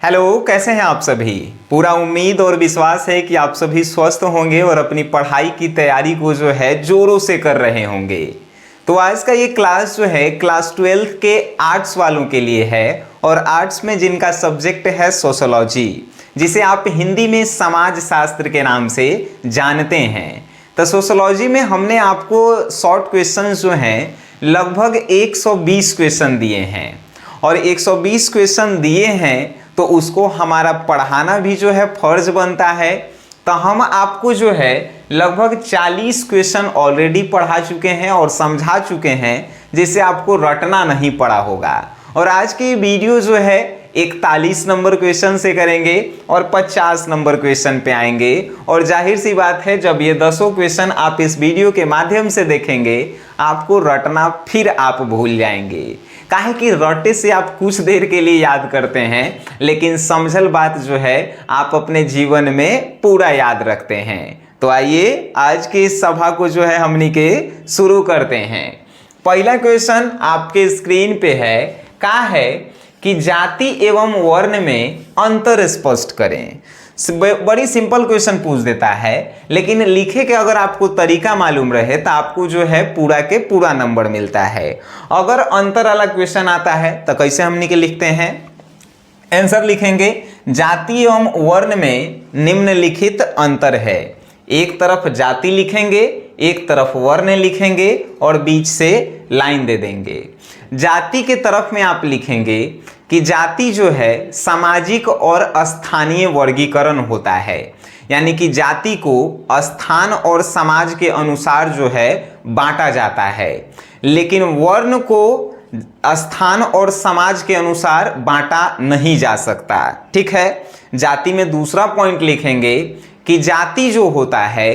Hello, कैसे हैं आप सभी। पूरा उम्मीद और विश्वास है कि आप सभी स्वस्थ होंगे और अपनी पढ़ाई की तैयारी को जो है जोरों से कर रहे होंगे। तो आज का ये क्लास जो है क्लास 12 के आर्ट्स वालों के लिए है और आर्ट्स में जिनका सब्जेक्ट है सोशोलॉजी, जिसे आप हिंदी में समाज शास्त्र के नाम से जानते हैं। तो सोशोलॉजी में हमने आपको शॉर्ट क्वेश्चन जो हैं लगभग 120 क्वेश्चन दिए हैं और 120 क्वेश्चन दिए हैं तो उसको हमारा पढ़ाना भी जो है फर्ज बनता है। तो हम आपको जो है लगभग 40 क्वेश्चन ऑलरेडी पढ़ा चुके हैं और समझा चुके हैं, जिसे आपको रटना नहीं पड़ा होगा। और आज की वीडियो जो है 41 नंबर क्वेश्चन से करेंगे और 50 नंबर क्वेश्चन पे आएंगे। और जाहिर सी बात है, जब ये 10 क्वेश्चन आप इस वीडियो के माध्यम से देखेंगे आपको रटना फिर आप भूल जाएंगे। काहे कि रटे से आप कुछ देर के लिए याद करते हैं, लेकिन समझल बात जो है आप अपने जीवन में पूरा याद रखते हैं। तो आइए आज की इस सभा को जो है हमनी के शुरू करते हैं। पहला क्वेश्चन आपके स्क्रीन पे है, का है कि जाति एवं वर्ण में अंतर स्पष्ट करें। बड़ी सिंपल क्वेश्चन पूछ देता है, लेकिन लिखे के अगर आपको तरीका मालूम रहे तो आपको जो है पूरा के पूरा नंबर मिलता है। अगर अंतर वाला क्वेश्चन आता है तो कैसे हमनी के लिखते हैं, आंसर लिखेंगे जाति एवं वर्ण में निम्नलिखित अंतर है। एक तरफ जाति लिखेंगे, एक तरफ वर्ण लिखेंगे और बीच से लाइन दे देंगे। जाति के तरफ में आप लिखेंगे कि जाति जो है सामाजिक और स्थानीय वर्गीकरण होता है, यानी कि जाति को स्थान और समाज के अनुसार जो है बांटा जाता है, लेकिन वर्ण को स्थान और समाज के अनुसार बांटा नहीं जा सकता। ठीक है। जाति में दूसरा पॉइंट लिखेंगे कि जाति जो होता है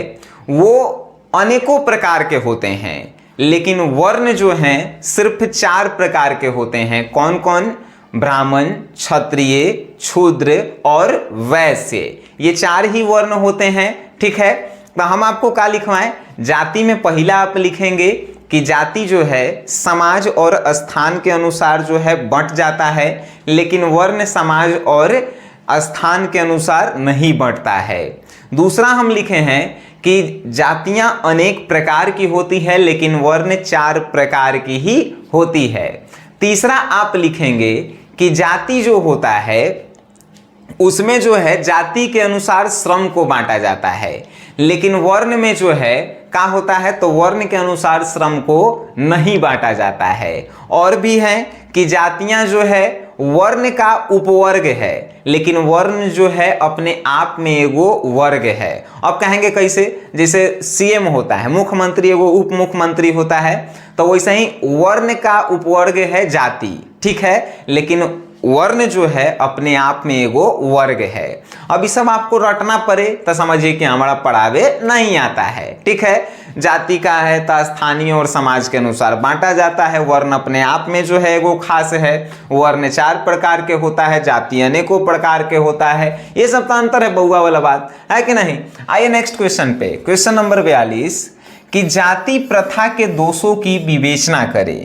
वो अनेकों प्रकार के होते हैं, लेकिन वर्ण जो हैं सिर्फ 4 प्रकार के होते हैं। कौन कौन? ब्राह्मण, क्षत्रिय, शूद्र और वैश्य, ये 4 ही वर्ण होते हैं। ठीक है। तो हम आपको क्या लिखवाएं, जाति में पहला आप लिखेंगे कि जाति जो है समाज और स्थान के अनुसार जो है बंट जाता है, लेकिन वर्ण समाज और स्थान के अनुसार नहीं बंटता है। दूसरा हम लिखे हैं कि जातियां अनेक प्रकार की होती है, लेकिन वर्ण 4 प्रकार की ही होती है। तीसरा आप लिखेंगे कि जाति जो होता है उसमें जो है जाति के अनुसार श्रम को बांटा जाता है, लेकिन वर्ण में जो है क्या होता है, तो वर्ण के अनुसार श्रम को नहीं बांटा जाता है। और भी है कि जातियां जो है वर्ण का उपवर्ग है, लेकिन वर्ण जो है अपने आप में एगो वर्ग है। अब कहेंगे कैसे, जैसे सीएम होता है, मुख्यमंत्री एगो उप मुख्यमंत्री होता है, तो वैसे ही वर्ण का उपवर्ग है जाति। ठीक है, लेकिन वर्ण जो है अपने आप में एगो वर्ग है। अब ये सब आपको रटना पड़े तो समझिए कि हमारा पढ़ावे नहीं आता है। ठीक है। जाति का है तो स्थानीय और समाज के अनुसार बांटा जाता है। वर्ण अपने आप में जो है एगो खास है। वर्ण 4 प्रकार के होता है, जाति अनेकों प्रकार के होता है। ये सब तो अंतर है, बउआ वाला बात है कि नहीं। आइए नेक्स्ट क्वेश्चन पे, क्वेश्चन नंबर 42 कि जाति प्रथा के दोषों की विवेचना करें।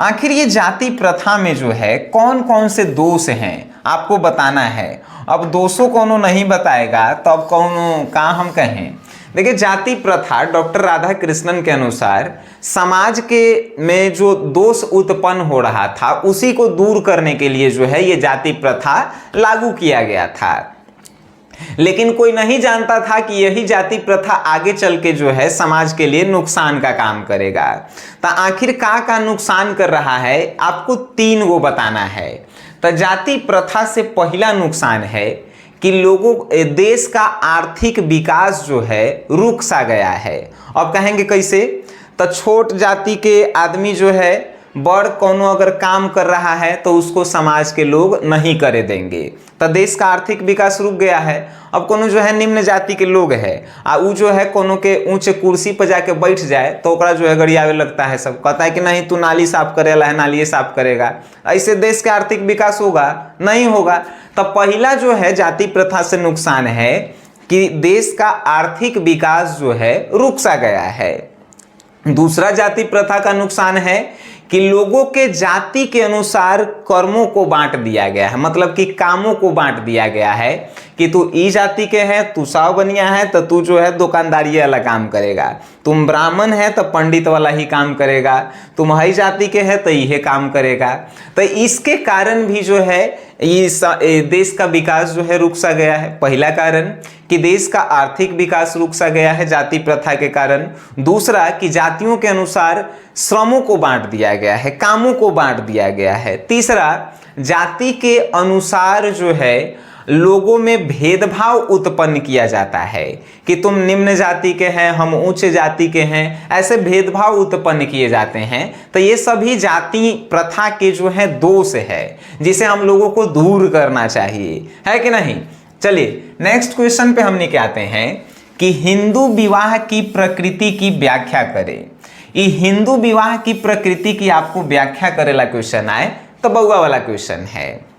आखिर ये जाति प्रथा में जो है कौन कौन से दोष हैं आपको बताना है। अब दोषों कौनों नहीं बताएगा तो अब कौनों का हम कहें। देखिए, जाति प्रथा डॉक्टर राधा कृष्णन के अनुसार समाज के में जो दोष उत्पन्न हो रहा था उसी को दूर करने के लिए जो है ये जाति प्रथा लागू किया गया था, लेकिन कोई नहीं जानता था कि यही जाति प्रथा आगे चल के जो है समाज के लिए नुकसान का काम करेगा। तो आखिर का नुकसान कर रहा है आपको 3 गो बताना है। तो जाति प्रथा से पहला नुकसान है कि लोगों देश का आर्थिक विकास जो है रुक सा गया है। अब कहेंगे कैसे, तो छोट जाति के आदमी जो है बड़ कोनो अगर काम कर रहा है तो उसको समाज के लोग नहीं करे देंगे, तो देश का आर्थिक विकास रुक गया है। अब कोनो जो है निम्न जाति के लोग है आ उ जो है कोनो के ऊंचे कुर्सी पर जाके बैठ जाए तो ओकरा जो है गरियावे लगता है। सब कहता है कि नहीं तू नाली साफ करेला है, नाली साफ करेगा, ऐसे देश का आर्थिक विकास होगा नहीं होगा। तो पहला जो है जाति प्रथा से नुकसान है कि देश का आर्थिक विकास जो है रुक सा गया है। दूसरा जाति प्रथा का नुकसान है कि लोगों के जाति के अनुसार कर्मों को बांट दिया गया है, मतलब कि कामों को बांट दिया गया है कि तू ई जाति के है, तू साव बनिया है तो तू जो है दुकानदारी वाला काम करेगा, तुम ब्राह्मण है तो पंडित वाला ही काम करेगा, तुम हई जाति के है तो यह काम करेगा। तो इसके कारण भी जो है इस देश का विकास जो है रुक सा गया है। पहला कारण कि देश का आर्थिक विकास रुक सा गया है जाति प्रथा के कारण। दूसरा कि जातियों के अनुसार श्रमों को बांट दिया गया है, कामों को बांट दिया गया है। तीसरा, जाति के अनुसार जो है लोगों में भेदभाव उत्पन्न किया जाता है कि तुम निम्न जाति के हैं, हम उच्च जाति के हैं, ऐसे भेदभाव उत्पन्न किए जाते हैं। तो ये सभी जाति प्रथा के जो है दोष है जिसे हम लोगों को दूर करना चाहिए, है कि नहीं। चलिए नेक्स्ट क्वेश्चन पे हम लेके आते हैं कि हिंदू विवाह की प्रकृति की व्याख्या करें। ये हिंदू विवाह की प्रकृति की आपको व्याख्या करेला क्वेश्चन आए तो बउआ वाला क्वेश्चन है।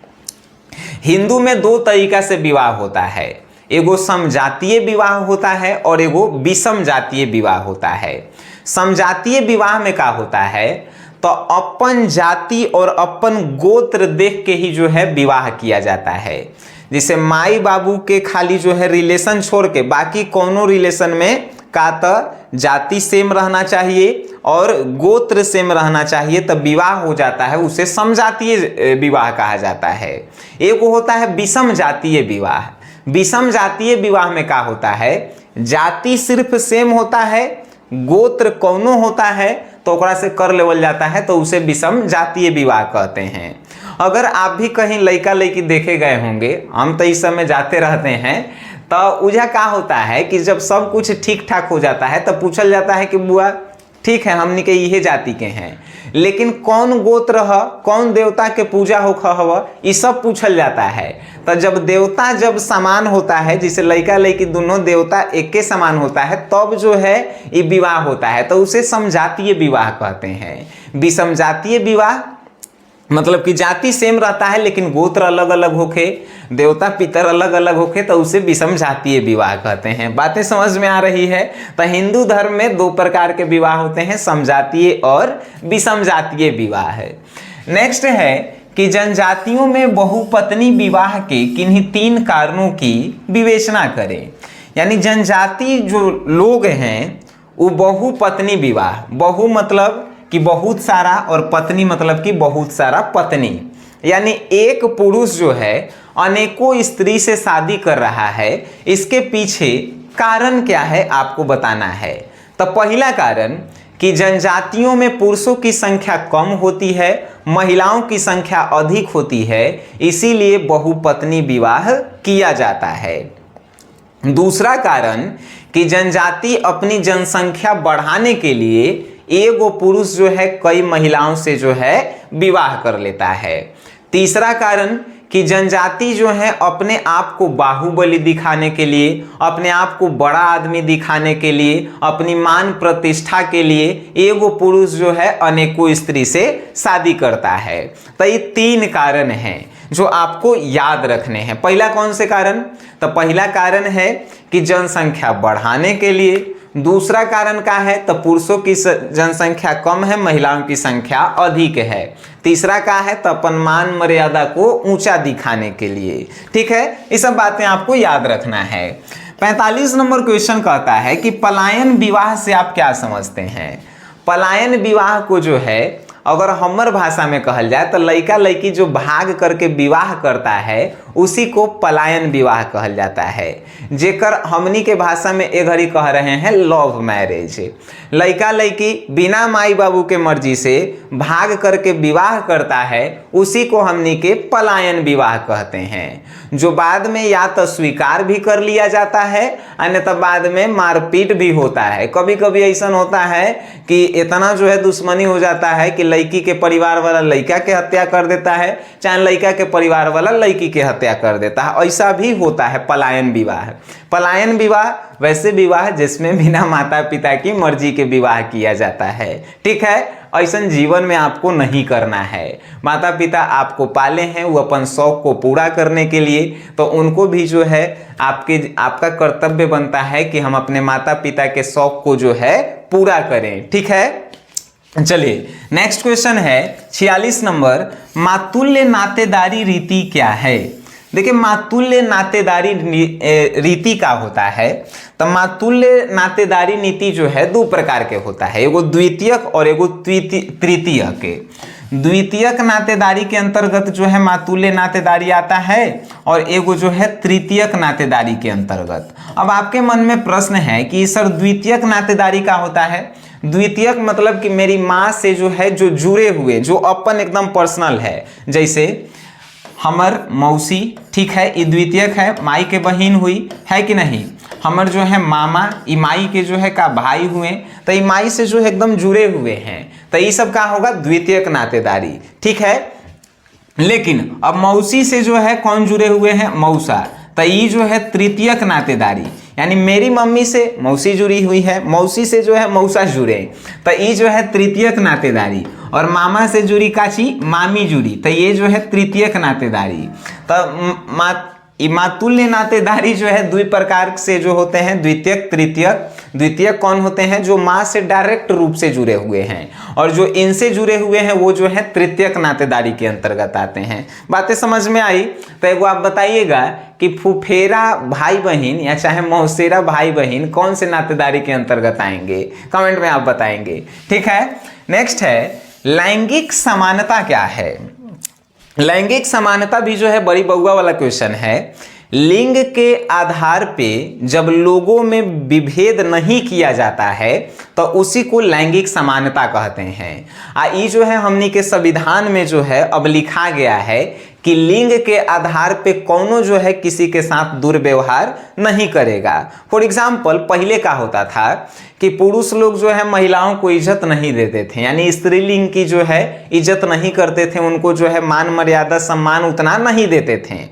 हिंदू में दो तरीका से विवाह होता है, एगो समजातीय विवाह होता है और एगो विषम जातीय विवाह होता है। समजातीय विवाह में क्या होता है तो अपन जाति और अपन गोत्र देख के ही जो है विवाह किया जाता है। जिसे माई बाबू के खाली जो है रिलेशन छोड़ के बाकी कोनो रिलेशन में का तो जाति सेम रहना चाहिए और गोत्र सेम रहना चाहिए, तब विवाह हो जाता है, उसे समजातीय विवाह कहा जाता है। एक होता है विषम जातीय विवाह। विषम जातीय विवाह में क्या होता है, जाति सिर्फ सेम होता है, गोत्र कौनो होता है तो ओकरा से कर लेवल जाता है, तो उसे विषम जातीय विवाह कहते हैं। अगर आप भी कहीं लड़का लड़की देखे गए होंगे, हम तो इस समय जाते रहते हैं, तो उजा क्या होता है कि जब सब कुछ ठीक ठाक हो जाता है तो पूछल जाता है कि बुआ ठीक है हमनी के यही जाति के हैं, लेकिन कौन गोत्र है, कौन देवता के पूजा होखा हवा, ये सब पूछल जाता है। तो जब देवता जब समान होता है, जिसे लड़का लड़की दोनों देवता एक के समान होता है, तब जो है ये विवाह होता है, तो उसे समजातीय विवाह कहते हैं। विषम जातीय विवाह मतलब कि जाति सेम रहता है लेकिन गोत्र अलग अलग होके, देवता पितर अलग अलग होके, तो उसे विषम जातीय विवाह कहते हैं। बातें समझ में आ रही है। तो हिंदू धर्म में दो प्रकार के विवाह होते हैं, समजातीय और विषम जातीय विवाह है। नेक्स्ट है कि जनजातियों में बहुपत्नी विवाह के किन्हीं तीन कारणों की विवेचना करें। यानी जनजाति जो लोग हैं वो बहुपत्नी विवाह, बहु मतलब कि बहुत सारा और पत्नी मतलब कि बहुत सारा पत्नी, यानी एक पुरुष जो है अनेकों स्त्री से शादी कर रहा है, इसके पीछे कारण क्या है आपको बताना है। तो पहला कारण कि जनजातियों में पुरुषों की संख्या कम होती है, महिलाओं की संख्या अधिक होती है, इसीलिए बहुपत्नी विवाह किया जाता है। दूसरा कारण कि जनजाति अपनी जनसंख्या बढ़ाने के लिए एगो पुरुष जो है कई महिलाओं से जो है विवाह कर लेता है। तीसरा कारण कि जनजाति जो है अपने आप को बाहुबली दिखाने के लिए, अपने आप को बड़ा आदमी दिखाने के लिए, अपनी मान प्रतिष्ठा के लिए एगो पुरुष जो है अनेकों स्त्री से शादी करता है। तो ये तीन कारण हैं जो आपको याद रखने हैं। पहला कौन से कारण, तो पहला कारण है कि जनसंख्या बढ़ाने के लिए। दूसरा कारण क्या है, तो पुरुषों की जनसंख्या कम है, महिलाओं की संख्या अधिक है। तीसरा क्या है, तो अपन मान मर्यादा को ऊंचा दिखाने के लिए। ठीक है, ये सब बातें आपको याद रखना है। 45 नंबर क्वेश्चन कहता है कि पलायन विवाह से आप क्या समझते हैं। पलायन विवाह को जो है अगर हमर भाषा में कहल जाए तो लड़का लड़की जो भाग करके विवाह करता है उसी को पलायन विवाह कहल जाता है, जेकर हमनी के भाषा में ए घड़ी कह रहे हैं लव मैरिज। लड़का लड़की बिना माई बाबू के मर्जी से भाग करके विवाह करता है, उसी को हमनी के पलायन विवाह कहते हैं, जो बाद में या तो स्वीकार भी कर लिया जाता है अन्यथा बाद में मारपीट भी होता है। कभी कभी ऐसा होता है कि इतना जो है दुश्मनी हो जाता है कि लड़की के परिवार वाला लड़का के हत्या कर देता है, चाहे लड़का के परिवार वाला लड़की के हत्या कर देता है। ऐसा भी होता है पलायन विवाह। पलायन विवाह वैसे विवाह जिसमें बिना माता पिता की मर्जी के विवाह किया जाता है। ठीक है, ऐसा जीवन में आपको नहीं करना है। माता पिता आपको पाले हैं वो अपन शौक को पूरा करने के लिए, तो उनको भी जो है आपका कर्तव्य बनता है कि हम अपने माता पिता के शौक को जो है पूरा करें। ठीक है, चलिए नेक्स्ट क्वेश्चन है 46 नंबर, मातुल्य नातेदारी रीति क्या है। देखिए मातुल्य नातेदारी रीति का होता है, तो मातुल्य नातेदारी नीति जो है दो प्रकार के होता है, एगो द्वितीयक और एगो तृतीयक। द्वितीयक नातेदारी के अंतर्गत जो है मातुल्य नातेदारी आता है और एगो जो है तृतीयक नातेदारी के अंतर्गत। अब आपके मन में प्रश्न है कि सर द्वितीयक नातेदारी का होता है। द्वितीयक मतलब कि मेरी माँ से जो है जो जुड़े हुए, जो अपन एकदम पर्सनल है, जैसे हमर मौसी, ठीक है, ये द्वितीयक है, माई के बहन हुई है कि नहीं। हमर जो है मामा, ई माई के जो है का भाई हुए, तो ई माई से जो है एकदम जुड़े हुए हैं, तो ये सब का होगा द्वितीयक नातेदारी, ठीक है। लेकिन अब मौसी से जो है कौन जुड़े हुए हैं, मौसा, तो ये जो है तृतीयक नातेदारी, यानी मेरी मम्मी से मौसी जुड़ी हुई है, मौसी से जो है मौसा जुड़े, तो ये जो है तृतीयक नातेदारी। और मामा से जुड़ी काची, मामी जुड़ी, तो ये जो है तृतीयक नातेदारी। तो मातुल्य नातेदारी जो है दो प्रकार से जो होते हैं, द्वितीयक तृतीयक। द्वितीयक कौन होते हैं, जो माँ से डायरेक्ट रूप से जुड़े हुए हैं, और जो इनसे जुड़े हुए हैं वो जो है तृतीयक नातेदारी के अंतर्गत आते हैं। बातें समझ में आई। तो एगो आप बताइएगा कि फुफेरा भाई बहन या चाहे मौसेरा भाई बहन कौन से नातेदारी के अंतर्गत आएंगे, कमेंट में आप बताएंगे, ठीक है। नेक्स्ट है लैंगिक समानता क्या है। लैंगिक समानता भी जो है बड़ी बउआ वाला क्वेश्चन है। लिंग के आधार पे जब लोगों में विभेद नहीं किया जाता है तो उसी को लैंगिक समानता कहते हैं। ये जो है हमनी के संविधान में जो है अब लिखा गया है कि लिंग के आधार पे कौनो जो है किसी के साथ दुर्व्यवहार नहीं करेगा। फॉर एग्जाम्पल पहले का होता था कि पुरुष लोग जो है महिलाओं को इज्जत नहीं देते थे, यानी स्त्रीलिंग की जो है इज्जत नहीं करते थे, उनको जो है मान मर्यादा सम्मान उतना नहीं देते थे।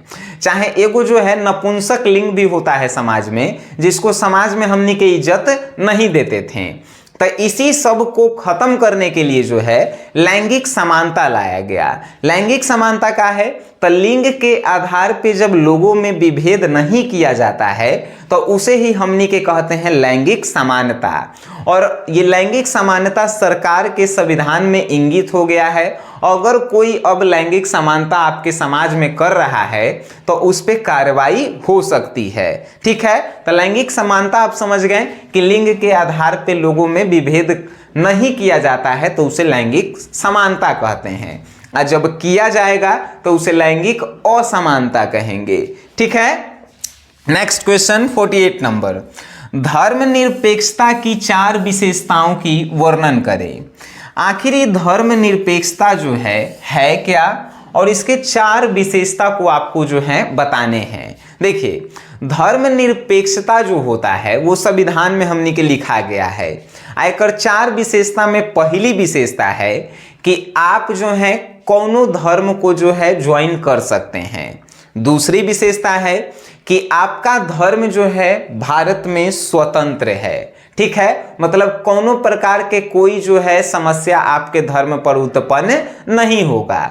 चाहे एगो जो है नपुंसक लिंग भी होता है समाज में, जिसको समाज में हमनी के इज्जत नहीं देते थे। तो इसी सब को खत्म करने के लिए जो है लैंगिक समानता लाया गया। लैंगिक समानता का है तो लिंग के आधार पे जब लोगों में विभेद नहीं किया जाता है तो उसे ही हमनी के कहते हैं लैंगिक समानता। और ये लैंगिक समानता सरकार के संविधान में इंगित हो गया है। अगर कोई अब लैंगिक समानता आपके समाज में कर रहा है तो उस पर कार्रवाई हो सकती है, ठीक है। तो लैंगिक समानता आप समझ गए कि लिंग के आधार पे लोगों में विभेद नहीं किया जाता है तो उसे लैंगिक समानता कहते हैं, और जब किया जाएगा तो उसे लैंगिक असमानता कहेंगे, ठीक है। नेक्स्ट क्वेश्चन 48 नंबर, धर्मनिरपेक्षता की 4 विशेषताओं की वर्णन करें। आखिर ये धर्मनिरपेक्षता जो है क्या, और इसके 4 विशेषता को आपको जो है बताने हैं। देखिए धर्मनिरपेक्षता जो होता है वो संविधान में हमनी के लिखा गया है। आयकर 4 विशेषता में पहली विशेषता है कि आप जो है कौनो धर्म को जो है ज्वाइन कर सकते हैं। दूसरी विशेषता है कि आपका धर्म जो है भारत में स्वतंत्र है, ठीक है, मतलब कोनो प्रकार के कोई जो है समस्या आपके धर्म पर उत्पन्न नहीं होगा।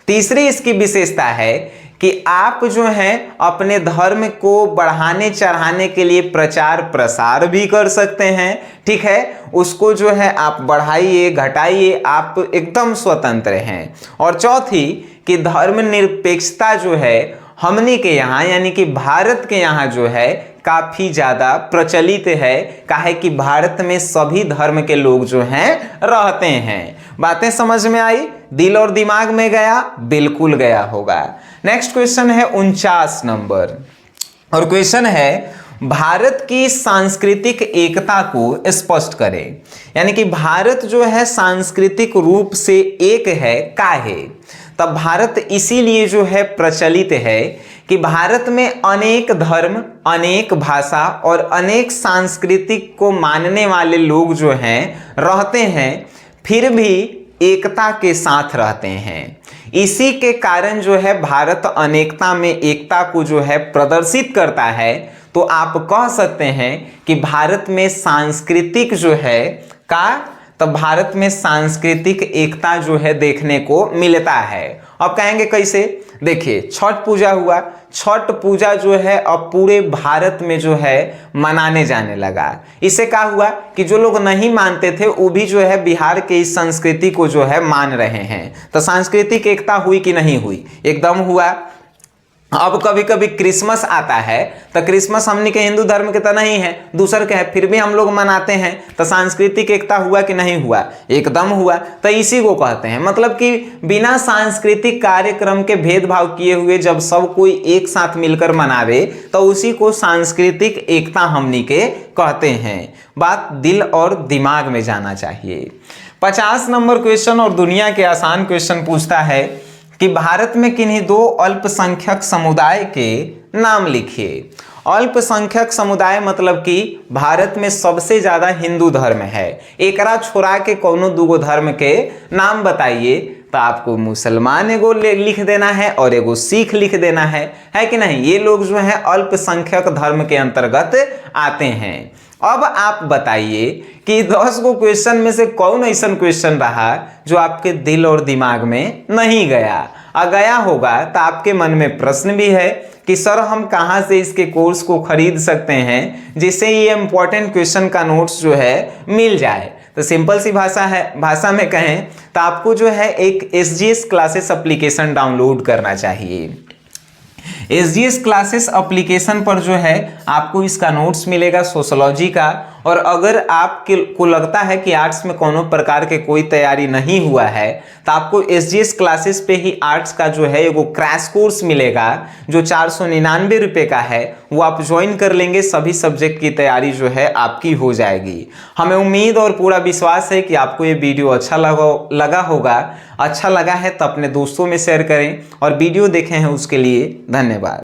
तीसरी इसकी विशेषता है कि आप जो है अपने धर्म को बढ़ाने चढ़ाने के लिए प्रचार प्रसार भी कर सकते हैं, ठीक है, उसको जो है आप बढ़ाइए घटाइए, आप एकदम स्वतंत्र हैं। और चौथी कि धर्मनिरपेक्षता जो है हमनी के यहाँ यानी कि भारत के यहाँ जो है काफ़ी ज़्यादा प्रचलित है, काहे कि भारत में सभी धर्म के लोग जो हैं रहते हैं। बातें समझ में आई, दिल और दिमाग में गया, बिल्कुल गया होगा। नेक्स्ट क्वेश्चन है 49 नंबर, और क्वेश्चन है भारत की सांस्कृतिक एकता को स्पष्ट करें। यानी कि भारत जो है सांस्कृतिक रूप से एक है, काहे? तब भारत इसीलिए जो है प्रचलित है कि भारत में अनेक धर्म, अनेक भाषा और अनेक सांस्कृतिक को मानने वाले लोग जो हैं रहते हैं, फिर भी एकता के साथ रहते हैं। इसी के कारण जो है भारत अनेकता में एकता को जो है प्रदर्शित करता है। तो आप कह सकते हैं कि भारत में सांस्कृतिक जो है का, तो भारत में सांस्कृतिक एकता जो है देखने को मिलता है। अब कहेंगे कैसे, देखिए छठ पूजा हुआ, छठ पूजा जो है अब पूरे भारत में जो है मनाने जाने लगा। इससे क्या हुआ कि जो लोग नहीं मानते थे वो भी जो है बिहार के इस संस्कृति को जो है मान रहे हैं। तो सांस्कृतिक एकता हुई कि नहीं हुई, एकदम हुआ। अब कभी कभी क्रिसमस आता है तो क्रिसमस हमने के हिंदू धर्म के तो नहीं है, दूसर के है, फिर भी हम लोग मनाते हैं। तो सांस्कृतिक एकता हुआ कि नहीं हुआ, एकदम हुआ। तो इसी को कहते हैं, मतलब कि बिना सांस्कृतिक कार्यक्रम के भेदभाव किए हुए जब सब कोई एक साथ मिलकर मनावे तो उसी को सांस्कृतिक एकता हमनी के कहते हैं। बात दिल और दिमाग में जाना चाहिए। 50 नंबर क्वेश्चन और दुनिया के आसान क्वेश्चन पूछता है कि भारत में किन्हीं दो अल्पसंख्यक समुदाय के नाम लिखिए। अल्पसंख्यक समुदाय मतलब कि भारत में सबसे ज्यादा हिंदू धर्म है, एकरा छोड़ा के कोनो दूगो धर्म के नाम बताइए। तो आपको मुसलमान एगो लिख देना है और एगो सिख लिख देना है कि नहीं। ये लोग जो है अल्पसंख्यक धर्म के अंतर्गत आते हैं। अब आप बताइए कि 10 गो क्वेश्चन में से कौन ऐसा क्वेश्चन रहा जो आपके दिल और दिमाग में नहीं गया। गया होगा तो आपके मन में प्रश्न भी है कि सर हम कहाँ से इसके कोर्स को खरीद सकते हैं जिससे ये इंपॉर्टेंट क्वेश्चन का नोट्स जो है मिल जाए। तो सिंपल सी भाषा में कहें तो आपको जो है एक SGS क्लासेस एप्लीकेशन डाउनलोड करना चाहिए। SGS क्लासेस एप्लीकेशन पर जो है आपको इसका नोट्स मिलेगा सोशोलॉजी का। और अगर आपको लगता है कि आर्ट्स में कोनो प्रकार के कोई तैयारी नहीं हुआ है तो आपको SGS क्लासेस पे ही आर्ट्स का जो है एगो क्रैश कोर्स मिलेगा जो 499 रुपये का है। वो आप ज्वाइन कर लेंगे, सभी सब्जेक्ट की तैयारी जो है आपकी हो जाएगी। हमें उम्मीद और पूरा विश्वास है कि आपको ये वीडियो अच्छा लगा होगा। अच्छा लगा है तो अपने दोस्तों में शेयर करें और वीडियो देखे हैं उसके लिए धन्यवाद।